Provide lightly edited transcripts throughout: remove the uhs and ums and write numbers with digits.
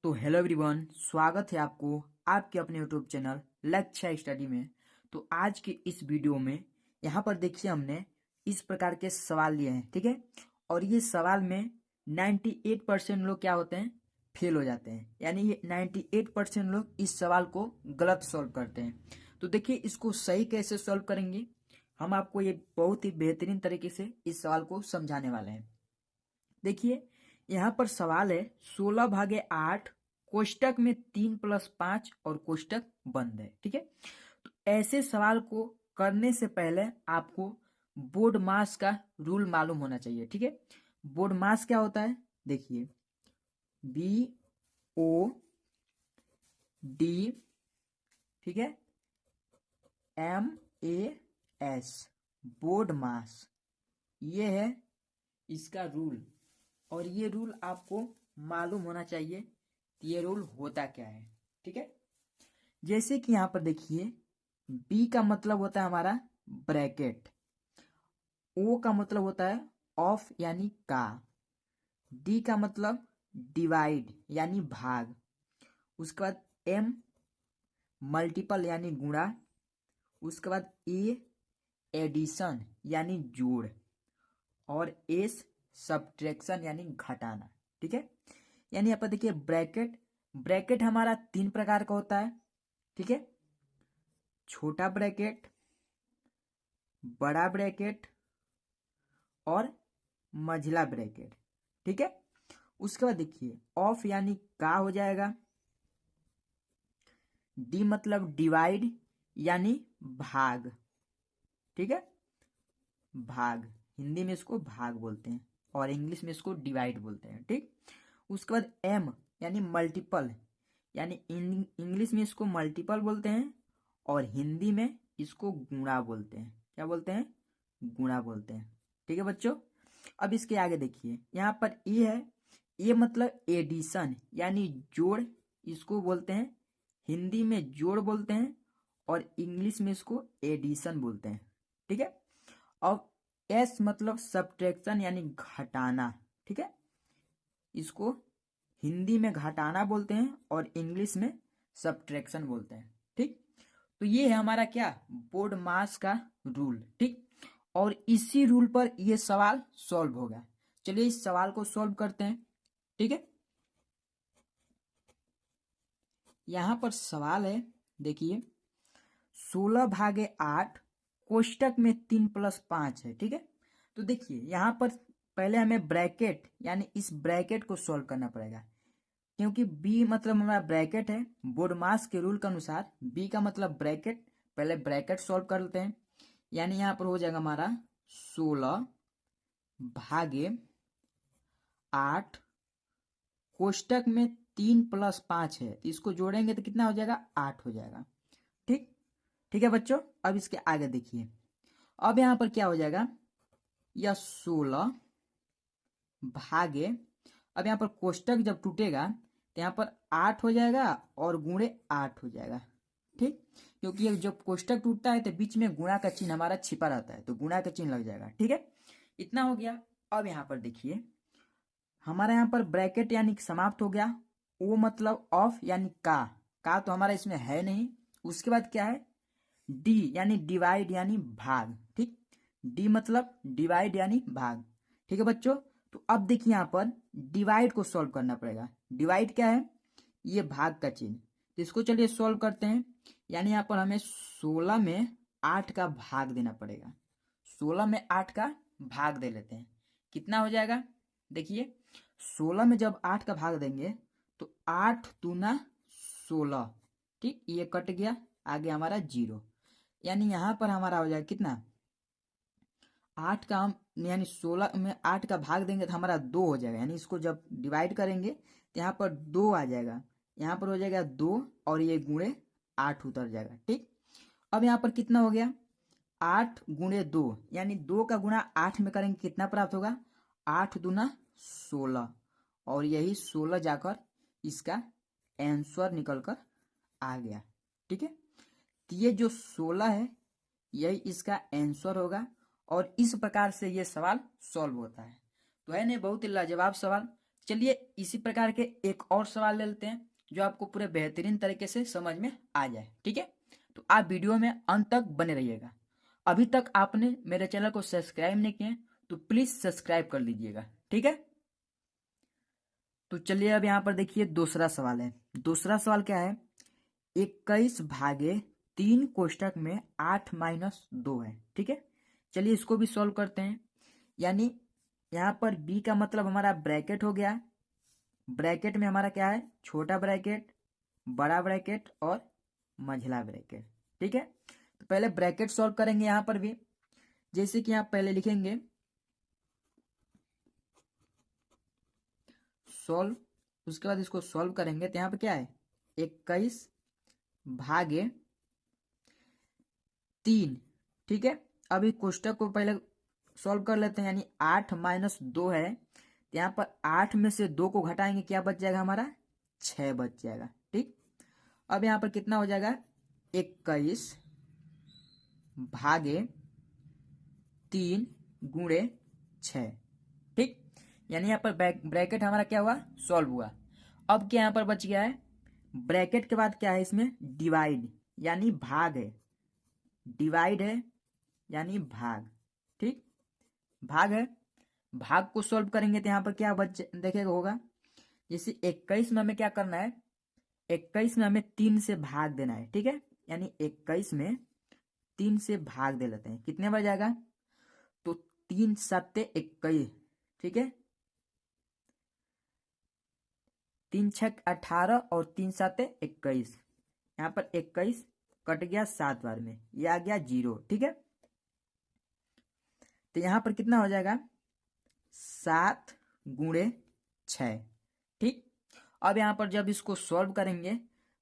तो hello everyone, स्वागत है आपको आपके अपने यूट्यूब चैनल लक्ष्य स्टडी में। तो आज के इस वीडियो में यहाँ पर देखिए हमने इस प्रकार के सवाल लिए हैं, ठीक है। और ये सवाल में 98% लोग क्या होते हैं, फेल हो जाते हैं। यानी ये 98% लोग इस सवाल को गलत सॉल्व करते हैं। तो देखिए इसको सही कैसे सॉल्व करेंगे, हम आपको ये बहुत ही बेहतरीन तरीके से इस सवाल को समझाने वाले हैं। देखिए यहाँ पर सवाल है 16/8 कोष्टक में 3+5 और कोष्टक बंद है, ठीक है। तो ऐसे सवाल को करने से पहले आपको बोर्ड मास का रूल मालूम होना चाहिए, ठीक है। बोर्ड मास क्या होता है, देखिए BOD, ठीक है, MAS, बोर्ड मास, ये है इसका रूल। और ये रूल आपको मालूम होना चाहिए कि ये रूल होता क्या है, ठीक है। जैसे कि यहां पर देखिए बी का मतलब होता है हमारा ब्रैकेट, ओ का मतलब होता है ऑफ यानी का, डी का मतलब डिवाइड यानी भाग, उसके बाद एम मल्टीपल यानी गुणा, उसके बाद ए एडिशन यानी जोड़, और एस सब्ट्रैक्शन यानी घटाना, ठीक है। यानी यहाँ पर देखिए ब्रैकेट हमारा 3 प्रकार का होता है, ठीक है। छोटा ब्रैकेट, बड़ा ब्रैकेट और मझला ब्रैकेट, ठीक है। उसके बाद देखिए ऑफ यानी का हो जाएगा, डी मतलब डिवाइड यानी भाग, ठीक है, भाग, हिंदी में इसको भाग बोलते हैं और इंग्लिश में इसको डिवाइड बोलते हैं, ठीक। उसके बाद एम यानी मल्टीपल, यानी इंग्लिश में इसको मल्टीपल बोलते हैं और हिंदी में इसको गुणा बोलते हैं। क्या बोलते हैं, गुणा बोलते हैं, ठीक है बच्चों। अब इसके आगे देखिए यहाँ पर ए है, ये मतलब एडिशन यानी जोड़, इसको बोलते हैं, हिंदी में जोड़ बोलते हैं और इंग्लिश में इसको एडिशन बोलते हैं, ठीक है। और एस मतलब सब्ट्रैक्शन यानी घटाना, ठीक है, इसको हिंदी में घटाना बोलते हैं और इंग्लिश में सब्ट्रैक्शन बोलते हैं, ठीक। तो ये है हमारा क्या, बोर्ड मास का रूल, ठीक। और इसी रूल पर ये सवाल सॉल्व होगा। चलिए इस सवाल को सॉल्व करते हैं, ठीक है। यहां पर सवाल है, देखिए 16/8 कोष्टक में 3+5 है, ठीक है। तो देखिए यहां पर पहले हमें ब्रैकेट यानी इस ब्रैकेट को सॉल्व करना पड़ेगा, क्योंकि बी मतलब हमारा ब्रैकेट है। बोर्ड मास के रूल के अनुसार बी का मतलब ब्रैकेट, पहले ब्रैकेट सॉल्व कर लेते हैं। यानी यहां पर हो जाएगा हमारा 16/8 कोष्टक में 3+5 है, तो इसको जोड़ेंगे तो कितना हो जाएगा, 8 हो जाएगा, ठीक। ठीक है बच्चों, अब इसके आगे देखिए, अब यहां पर क्या हो जाएगा, यह 16 भागे, अब यहां पर कोष्टक जब टूटेगा तो यहां पर 8 हो जाएगा और गुणे 8 हो जाएगा, ठीक। क्योंकि ये जब कोष्टक टूटता है तो बीच में गुणा का चिन्ह हमारा छिपा रहता है, तो गुणा का चिन्ह लग जाएगा, ठीक है। इतना हो गया। अब यहां पर देखिए हमारा यहाँ पर ब्रैकेट यानी समाप्त हो गया, ओ मतलब ऑफ यानी का तो हमारा इसमें है नहीं। उसके बाद क्या है, डी यानी डिवाइड यानी भाग, ठीक, डी मतलब डिवाइड यानी भाग, ठीक है बच्चों। तो अब देखिए यहाँ पर डिवाइड को सॉल्व करना पड़ेगा। डिवाइड क्या है, ये भाग का चिन्ह, तो इसको चलिए सॉल्व करते हैं। यानी यहाँ पर हमें 16 में 8 का भाग देना पड़ेगा, 16 में 8 का भाग दे लेते हैं, कितना हो जाएगा, देखिए 16 में जब 8 का भाग देंगे तो 8 दूना 16, ठीक, ये कट गया, आगे हमारा 0। यानी यहां पर हमारा हो जाएगा कितना, 8 का हम यानी 16 में 8 का भाग देंगे तो हमारा 2 हो जाएगा। यानी इसको जब डिवाइड करेंगे तो यहाँ पर 2 आ जाएगा, यहाँ पर हो जाएगा 2 और ये गुणे 8 उतर जाएगा, ठीक। अब यहाँ पर कितना हो गया, 8 गुणे 2, यानी 2 का गुणा 8 में करेंगे कितना प्राप्त होगा, 8 दूना 16, और यही 16 जाकर इसका आंसर निकल कर आ गया, ठीक है। तो ये जो 16 है यही इसका आंसर होगा, और इस प्रकार से ये सवाल सॉल्व होता है। तो है नहीं बहुत ही लाजवाब सवाल। चलिए इसी प्रकार के एक और सवाल ले लेते हैं जो आपको पूरे बेहतरीन तरीके से समझ में आ जाए। ठीक है, तो आप वीडियो में अंत तक बने रहिएगा। अभी तक आपने मेरे चैनल को सब्सक्राइब नहीं किया तो प्लीज सब्सक्राइब कर लीजिएगा। ठीक है, तो चलिए अब यहाँ पर देखिए दूसरा सवाल है। दूसरा सवाल क्या है, 21/3 कोष्टक में 8-2 है। ठीक है, चलिए इसको भी सॉल्व करते हैं। यानी यहाँ पर बी का मतलब हमारा ब्रैकेट हो गया। ब्रैकेट में हमारा क्या है, छोटा ब्रैकेट, बड़ा ब्रैकेट और मझला ब्रैकेट। ठीक है, तो पहले ब्रैकेट सॉल्व करेंगे यहाँ पर भी, जैसे कि आप पहले लिखेंगे सॉल्व, उसके बाद इसको सॉल्व करेंगे तो यहाँ पे क्या है 21/3। ठीक है, अभी कोष्टक को पहले सॉल्व कर लेते हैं। यानी 8-2 है, तो यहाँ पर 8 में से 2 को घटाएंगे, क्या बच जाएगा हमारा 6 बच जाएगा। ठीक, अब यहाँ पर कितना हो जाएगा 21/3 गुणे 6। ठीक, यानी यहाँ पर ब्रैकेट हमारा क्या हुआ, सॉल्व हुआ। अब क्या यहाँ पर बच गया है, ब्रैकेट के बाद क्या है इसमें डिवाइड, यानी भाग है। डिवाइड है यानी भाग। ठीक, भाग है, भाग को सॉल्व करेंगे तो यहाँ पर क्या बच देखेगा होगा, जैसे 21 में हमें क्या करना है, 21 में हमें 3 से भाग देना है। ठीक है, यानी 21 में 3 से भाग दे लेते हैं, कितने बच जाएगा, तो 3 7 21। ठीक है, 3 6 18 और 3 7 21। यहाँ पर 21 कट गया 7 बार में, ये आ गया 0। ठीक है, तो यहाँ पर कितना हो जाएगा 7 गुणे 6। ठीक, अब यहाँ पर जब इसको सॉल्व करेंगे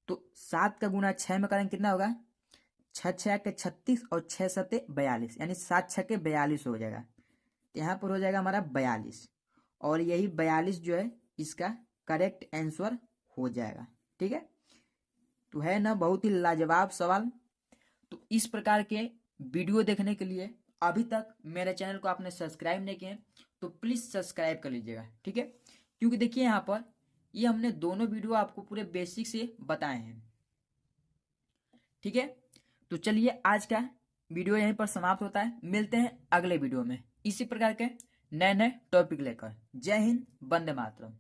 तो 7 का गुणा 6 में करेंगे, कितना होगा 6 6 के 36 और 6 7 42, यानी 7 6 के 42 हो जाएगा। तो यहाँ पर हो जाएगा हमारा 42, और यही 42 जो है इसका करेक्ट आंसर हो जाएगा। ठीक है, तो है ना बहुत ही लाजवाब सवाल। तो इस प्रकार के वीडियो देखने के लिए अभी तक मेरे चैनल को आपने सब्सक्राइब नहीं किए तो प्लीज सब्सक्राइब कर लीजिएगा। ठीक है, क्योंकि देखिए यहाँ पर ये हमने दोनों वीडियो आपको पूरे बेसिक से बताए हैं। ठीक है, तो चलिए आज का वीडियो यहीं पर समाप्त होता है। मिलते हैं अगले वीडियो में इसी प्रकार के नए नए टॉपिक लेकर। जय हिंद, वंदे मातरम।